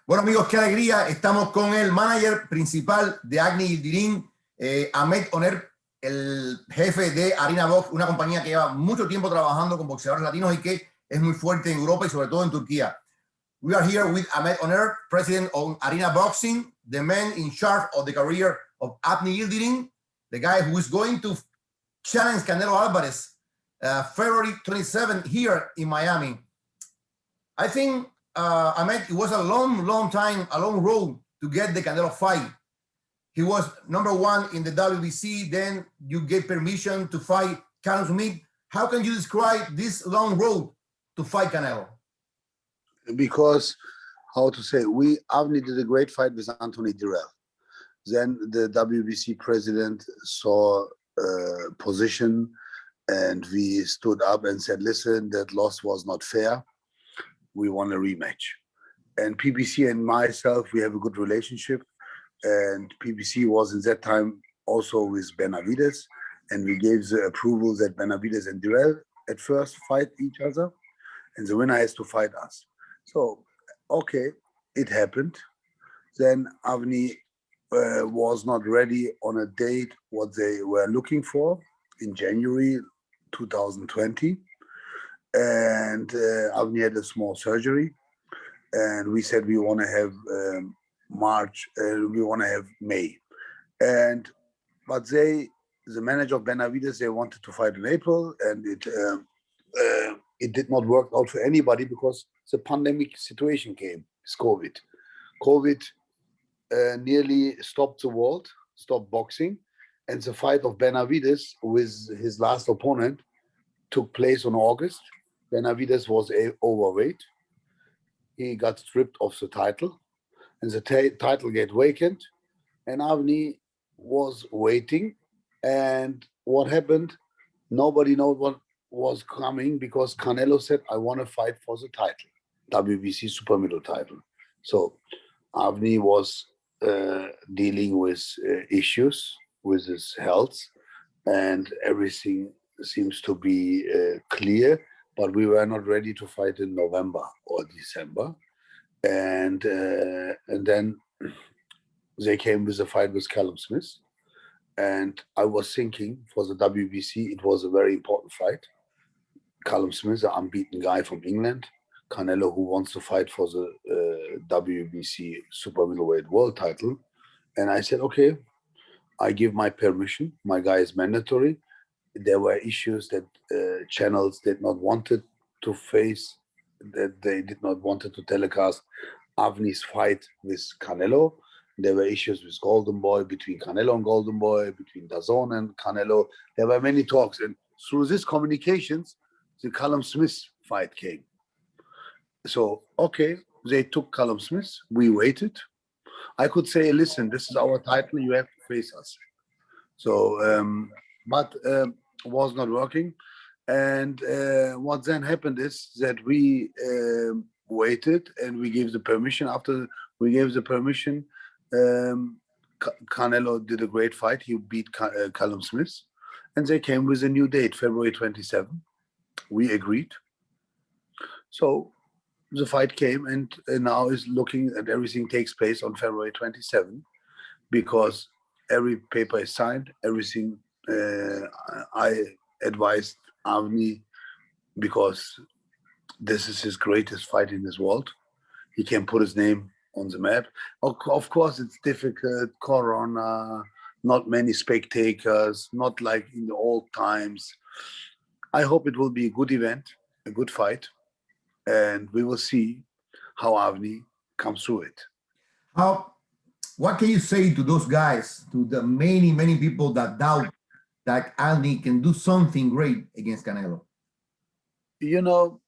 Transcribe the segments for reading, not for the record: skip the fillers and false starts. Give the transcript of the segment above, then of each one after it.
Bueno, amigos, qué alegría. Estamos con el manager principal de AVNI YILDIRIM, Ahmet Oner, el jefe de Arena Box, una compañía que lleva mucho tiempo trabajando con boxeadores latinos y que es muy fuerte en Europa y sobre todo en Turquía. We are here with Ahmet Oner, president of Arena Boxing, the man in charge of the career of AVNI YILDIRIM, the guy who is going to challenge Canelo Alvarez February 27 here in Miami. I think, Ahmet, it was a long time, a long road to get the Canelo fight. He was #1 in the WBC, then you get permission to fight Callum Smith. How can you describe this long road to fight Canelo? Because, how to say, Avni did a great fight with Anthony Dirrell. Then the WBC president saw position and we stood up and said, listen, that loss was not fair. We want a rematch. And PBC and myself, we have a good relationship. And PBC was in that time also with Benavides. And we gave the approval that Benavides and Dirrell at first fight each other. And the winner has to fight us. So, okay, it happened. Then Avni was not ready on a date what they were looking for in January 2020. And Avni had a small surgery. And we said we want to have March, we want to have May. But the manager of Benavides, they wanted to fight in April, and it did not work out for anybody because the pandemic situation came. It's COVID. COVID nearly stopped the world, stopped boxing, and the fight of Benavides with his last opponent took place on August. Benavides was overweight. He got stripped of the title, and the title get vacant, and Avni was waiting. And what happened? Nobody knows what was coming because Canelo said, I want to fight for the title, WBC super middle title. So Avni was dealing with issues with his health, and everything seems to be clear, but we were not ready to fight in November or December. And then they came with a fight with Callum Smith. And I was thinking for the WBC, it was a very important fight. Callum Smith, the unbeaten guy from England, Canelo, who wants to fight for the WBC super middleweight world title. And I said, okay, I give my permission. My guy is mandatory. There were issues that channels did not wanted to face, that they did not wanted to telecast Avni's fight with Canelo. There were issues with Golden Boy, between Canelo and Golden Boy, between DAZN and Canelo. There were many talks. And through these communications, the Callum Smith fight came. So, okay, they took Callum Smith. We waited. I could say, listen, this is our title. You have to face us. So, but was not working. And what then happened is that we waited and we gave the permission. After we gave the permission, Canelo did a great fight. He beat Callum Smith. And they came with a new date, February 27. We agreed. So the fight came, and now is looking at everything takes place on February 27 because every paper is signed, everything. I advised Avni because this is his greatest fight in this world. He can put his name on the map. Of course, it's difficult, Corona, not many spectators, not like in the old times. I hope it will be a good event, a good fight, and we will see how Avni comes through it. What can you say to those guys, to the many people that doubt that Avni can do something great against Canelo? You know,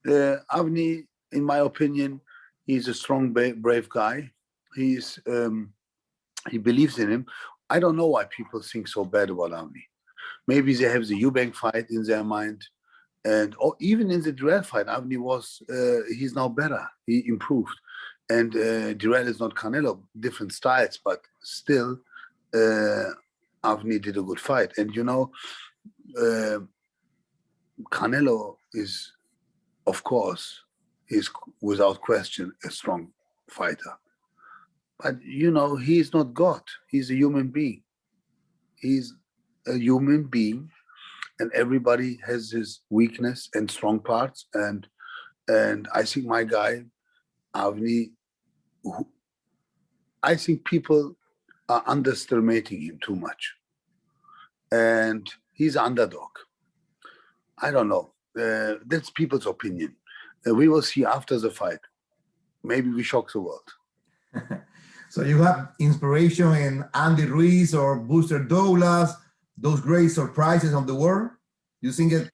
Avni, in my opinion, he's a strong, brave guy. He believes in him. I don't know why people think so bad about Avni. Maybe they have the Eubank fight in their mind. Or even in the Dirrell fight, Avni was, he's now better. He improved. And Dirrell is not Canelo, different styles, but still, Avni did a good fight. And you know, Canelo is, of course, is without question a strong fighter. But you know, he's not God. He's a human being. He's a human being, and everybody has his weakness and strong parts. And I think my guy Avni, I think people are underestimating him too much, and he's an underdog. I don't know. That's people's opinion. We will see after the fight. Maybe we shock the world. So you have inspiration in Andy Ruiz or Booster Douglas, those great surprises of the world? You think it?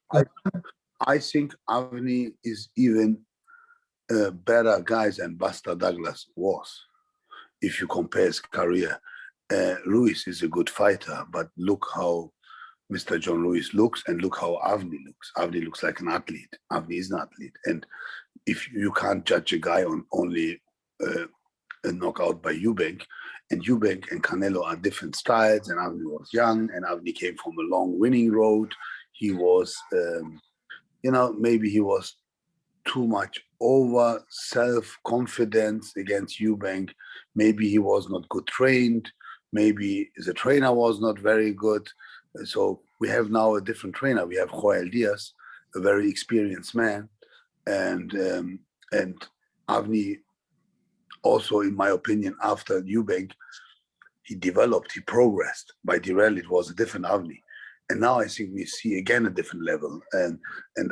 I think Avni is even a better guy than Buster Douglas was. If you compare his career, Ruiz is a good fighter, but look how Mr. John Lewis looks, and look how Avni looks. Avni looks like an athlete. Avni is an athlete. And if you can't judge a guy on only a knockout by Eubank, and Eubank and Canelo are different styles, and Avni was young, and Avni came from a long winning road. He was, you know, maybe he was too much over self-confidence against Eubank. Maybe he was not good trained. Maybe the trainer was not very good. So we have now a different trainer. We have Joel Diaz, a very experienced man, and Avni also, in my opinion, after Eubank, he developed, he progressed. By Direl, it was a different Avni. And now I think we see again a different level. And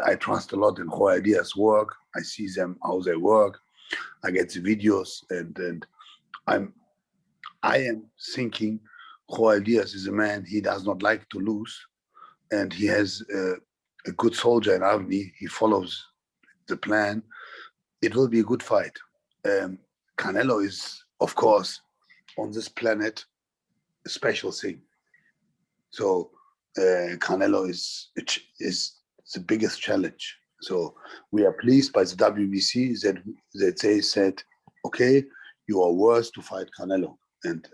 I trust a lot in Joel Diaz's work. I see them, how they work. I get the videos, and I am thinking Joel Diaz is a man, he does not like to lose. And he has a good soldier in Avni. He follows the plan. It will be a good fight. Canelo is, of course, on this planet, a special thing. So Canelo is the biggest challenge. So we are pleased by the WBC that they said, okay, you are worth to fight Canelo. And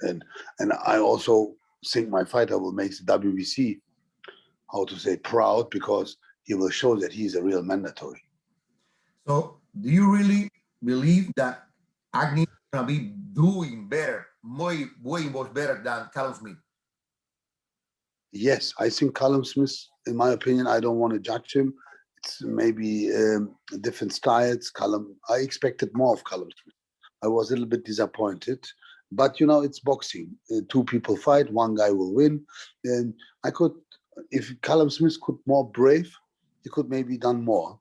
I also think my fighter will make the WBC, how to say, proud, because he will show that he is a real mandatory. So do you really believe that Agni is going to be doing better, way much better than Callum Smith? Yes, I think Callum Smith, in my opinion, I don't want to judge him. It's maybe different styles. I expected more of Callum Smith. I was a little bit disappointed. But, you know, it's boxing. Two people fight, one guy will win. And if Callum Smith could more brave, he could maybe done more.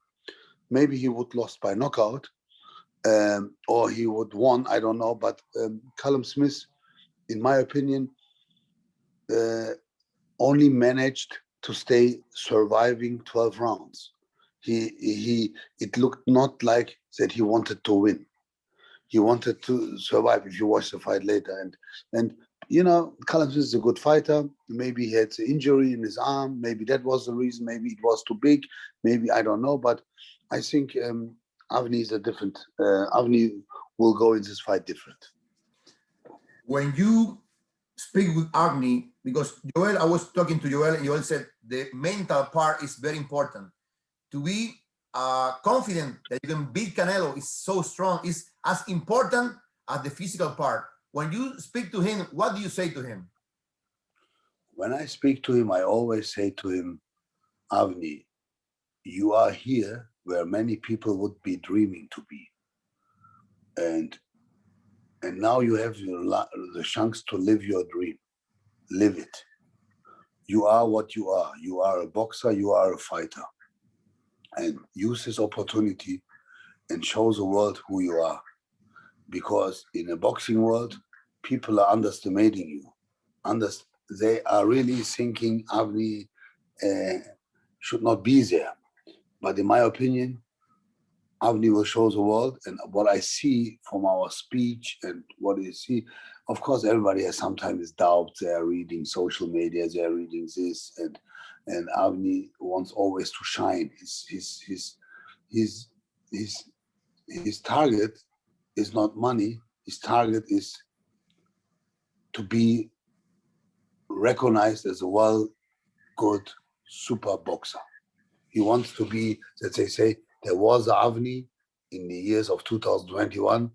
Maybe he would lost by knockout, or he would won, I don't know. But Callum Smith, in my opinion, only managed to stay surviving 12 rounds. It looked not like that he wanted to win. He wanted to survive, if you watch the fight later. And you know, Callum Smith is a good fighter. Maybe he had an injury in his arm. Maybe that was the reason. Maybe it was too big. Maybe, I don't know. But I think Avni is a different. Avni will go in this fight different. When you speak with Agni, because Joel, I was talking to Joel, and Joel said the mental part is very important. To be confident that you can beat Canelo is so strong, is as important as the physical part. When you speak to him, what do you say to him? When I speak to him, I always say to him, Avni, you are here where many people would be dreaming to be. And now you have the chance to live your dream. Live it. You are what you are. You are a boxer, you are a fighter. And use this opportunity and show the world who you are. Because in a boxing world, people are underestimating you. They are really thinking Avni should not be there. But in my opinion, Avni will show the world. And what I see from our speech and what you see, of course, everybody has sometimes doubts. They are reading social media, they are reading this, and Avni wants always to shine. His target is not money. His target is to be recognized as a good super boxer. He wants to be, that they say, there was Avni in the years of 2021.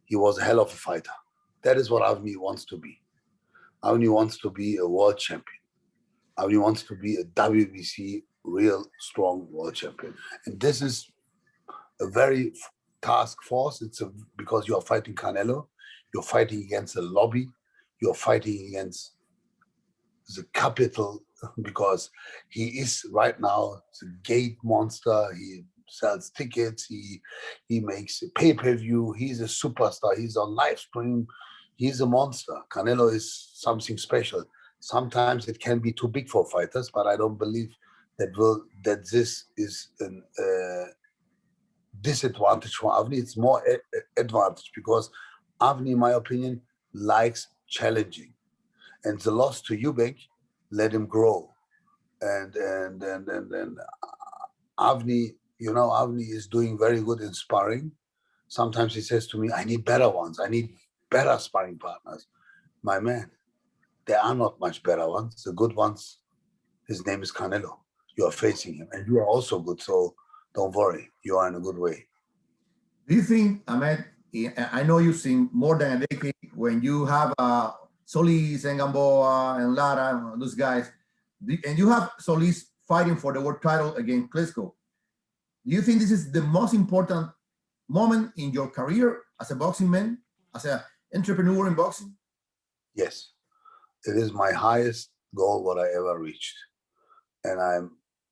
he was a hell of a fighter. That is what Avni wants to be. Avni wants to be a world champion. Avni wants to be a WBC real strong world champion. And this is a very task force. Because you are fighting Canelo, you're fighting against a lobby, you're fighting against the capital, because he is right now the gate monster. He sells tickets, he makes a pay-per-view, he's a superstar, he's on live stream, he's a monster. Canelo is something special. Sometimes it can be too big for fighters, but I don't believe that this is an disadvantage for Avni. It's more advantage, because Avni, in my opinion, likes challenging. And the loss to Eubank let him grow. And Avni, Avni is doing very good in sparring. Sometimes he says to me, I need better ones. I need better sparring partners. My man, there are not much better ones. The good ones, his name is Canelo. You are facing him, and you are also good. So don't worry, you are in a good way. Do you think, Ahmet, I know you've seen more than a decade when you have Solis and Gamboa and Lara, those guys, and you have Solis fighting for the world title against Klitschko. Do you think this is the most important moment in your career as a boxing man, as an entrepreneur in boxing? Yes, it is my highest goal what I ever reached. And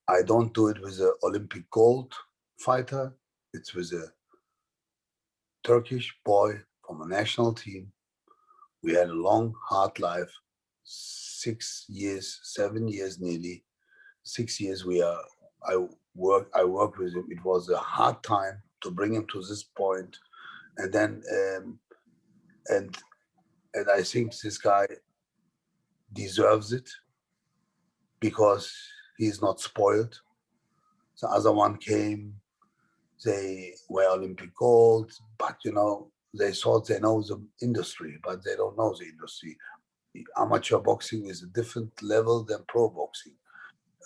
I don't do it with an Olympic gold fighter. It's with a Turkish boy from a national team. We had a long, hard life, 6 years, 7 years nearly. 6 years I worked with him. It was a hard time to bring him to this point. And then and I think this guy deserves it, because he's not spoiled. The other one came, they were Olympic gold, but they thought they know the industry, but they don't know the industry. Amateur boxing is a different level than pro boxing.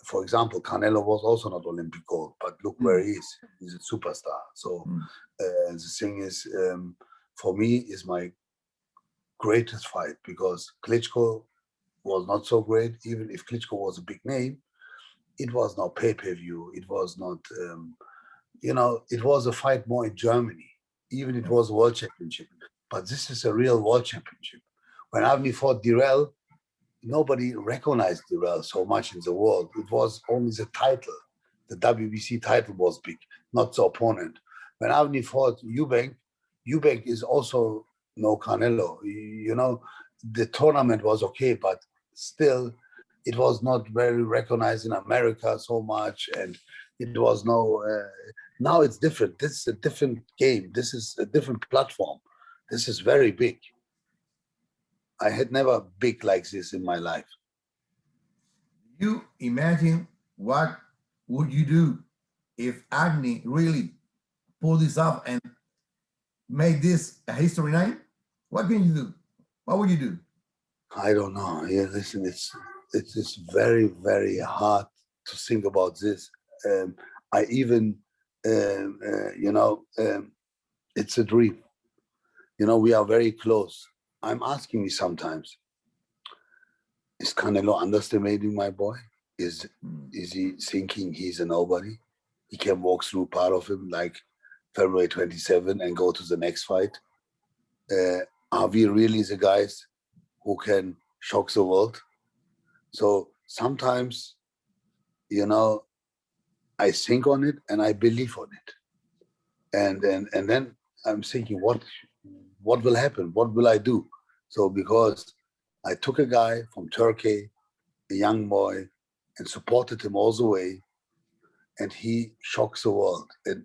For example, Canelo was also not Olympic gold, but look where he is. He's a superstar. So the thing is, for me, is my greatest fight, because Klitschko was not so great. Even if Klitschko was a big name, it was not pay-per-view. It was not, it was a fight more in Germany. Even it was a world championship. But this is a real world championship. When Avni fought Dirrell, nobody recognized Dirrell so much in the world. It was only the title. The WBC title was big, not the opponent. When Avni fought Eubank is also no Canelo. The tournament was okay, but still, it was not very recognized in America so much, and it was no. Now it's different. This is a different game. This is a different platform. This is very big. I had never big like this in my life. You imagine what would you do if Agni really pull this off and make this a history night? What can you do? What would you do? I don't know. Yeah, listen, it's very, very hard to think about this. I even, it's a dream. We are very close. I'm asking me sometimes, is Canelo underestimating my boy? Is he thinking he's a nobody? He can walk through part of him like February 27 and go to the next fight. Are we really the guys who can shock the world? So sometimes, I think on it and I believe on it. And then I'm thinking, what will happen? What will I do? So because I took a guy from Turkey, a young boy, and supported him all the way, and he shocks the world and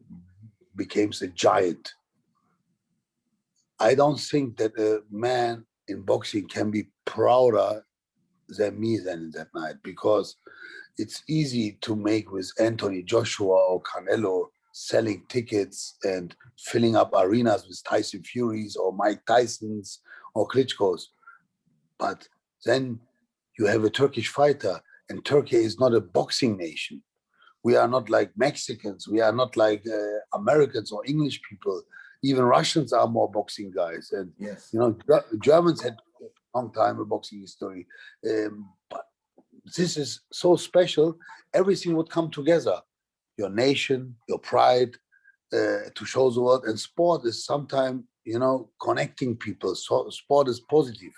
becomes a giant. I don't think that a man in boxing can be prouder than me than that night, because it's easy to make with Anthony Joshua or Canelo selling tickets and filling up arenas with Tyson Furies or Mike Tysons or Klitschko's. But then you have a Turkish fighter, and Turkey is not a boxing nation. We are not like Mexicans. We are not like Americans or English people. Even Russians are more boxing guys. And, Yes. you know, Germans had a long time a boxing history. But this is so special. Everything would come together. Your nation, your pride, to show the world. And sport is sometimes, you know, connecting people. So sport is positive.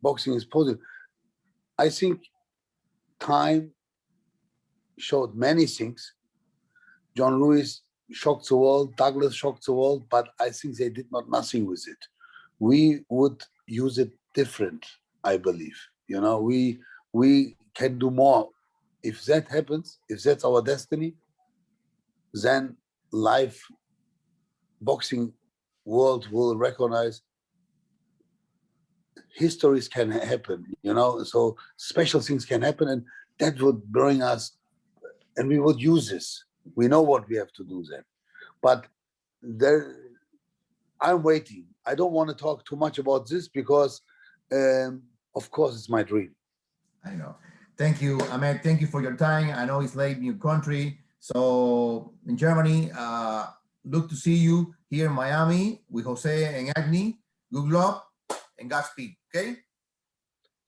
Boxing is positive. I think time showed many things. John Lewis shocked the world, Douglas shocked the world, but I think they did not nothing with it. We would use it different, I believe. You know, we can do more. If that happens, if that's our destiny, then life, boxing world will recognize histories can happen, you know, so special things can happen, and that would bring us, and we would use this. We know what we have to do then. But there, I'm waiting. I don't want to talk too much about this because, of course, it's my dream. I know. Thank you, Ahmet. Thank you for your time. I know it's late in your country. So in Germany, look to see you here in Miami with Jose and Agni. Good luck and Godspeed, okay?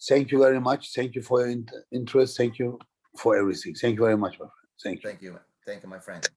Thank you very much. Thank you for your interest. Thank you for everything. Thank you very much, my friend. Thank you. Thank you. Thank you, my friend.